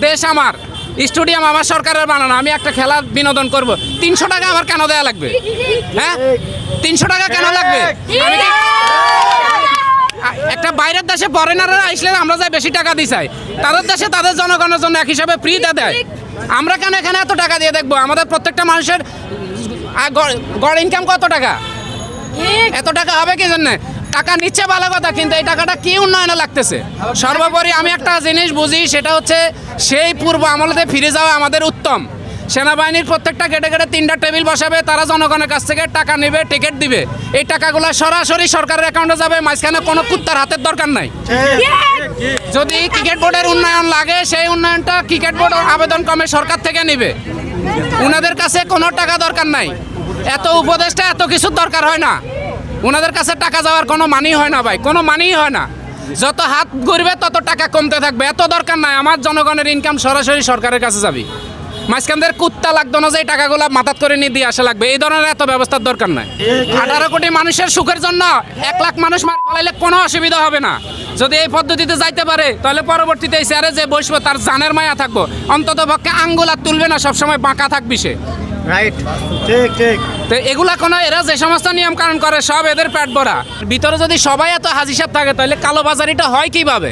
দেশ আমার, স্টেডিয়াম আমার, সরকারের বানানো। আমি একটা খেলা বিনোদন করব, 300 টাকা আমার কেন দেয়া লাগবে? হ্যাঁ, 300 টাকা কেন লাগবে? আমি একটা বাইরের দেশে ফরেনাররা আসলে আমরা যাই বেশি টাকা দিই চাই, তাদের দেশে তাদের জনগণের জন্য এক হিসাবে ফ্রি দেয়। আমরা কেন এখানে এত টাকা দিয়ে দেখবো? আমাদের প্রত্যেকটা মানুষের গড় ইনকাম কত টাকা? এত টাকা হবে কি জন্য? টাকা নিচ্ছে ভালো কথা, কিন্তু এই টাকাটা কি উন্নয়নে লাগতেছে? সর্বোপরি আমি একটা জিনিস বুঝি, সেটা হচ্ছে সেই পূর্ব আমলেতে ফিরে যাওয়া আমাদের উত্তম। সেনাবাহিনীর প্রত্যেকটা গেটে গেটে 3টা টেবিল বসাবে, তারা জনগণের কাছ থেকে টাকা নেবে, টিকিট দিবে। এই টাকাগুলো সরাসরি সরকারের অ্যাকাউন্টে যাবে, মাঝখানে কোনো কুত্তার হাতের দরকার নাই। যদি ক্রিকেট বোর্ডের উন্নয়ন লাগে, সেই উন্নয়নটা ক্রিকেট বোর্ড আবেদন ক্রমে সরকার থেকে নেবে। ওনাদের কাছে কোনো টাকা দরকার নাই, এত উপদেষ্টা এত কিছুর দরকার হয় না। ওনাদের কাছে টাকা যাওয়ার কোনো মানি হয় না ভাই, কোনো মানিই হয় না। যত হাত ঘুরবে তত টাকা কমতে থাকবে, এত দরকার নাই। আমার জনগণের ইনকাম সরাসরি সরকারের কাছে যাবে, মাঝখানদের কুত্তা লাগতো না যে এই টাকাগুলো মাথাত করে নিয়ে দিয়ে আসা লাগবে, এই ধরনের এত ব্যবস্থার দরকার নাই। 18 কোটি মানুষের সুখের জন্য 1 লাখ মানুষ মারা ফেলাইলে কোনো অসুবিধা হবে না। যদি এই পদ্ধতিতে যাইতে পারে, তাহলে পরবর্তীতে এই চেয়ারে যে বসবো তার জানের মায়া থাকবো, অন্তত পক্ষে আঙ্গুল আর তুলবে না, সবসময় বাঁকা থাকবি সে। রাইট, ঠিক ঠিক। তো এগুলা কোনো, এরা যে সমস্ত নিয়ম কানুন করে সব এদের পেট ভরা। ভিতরে যদি সবাই এত হাজি সাহেব থাকে, তাহলে কালোবাজারিটা হয় কিভাবে?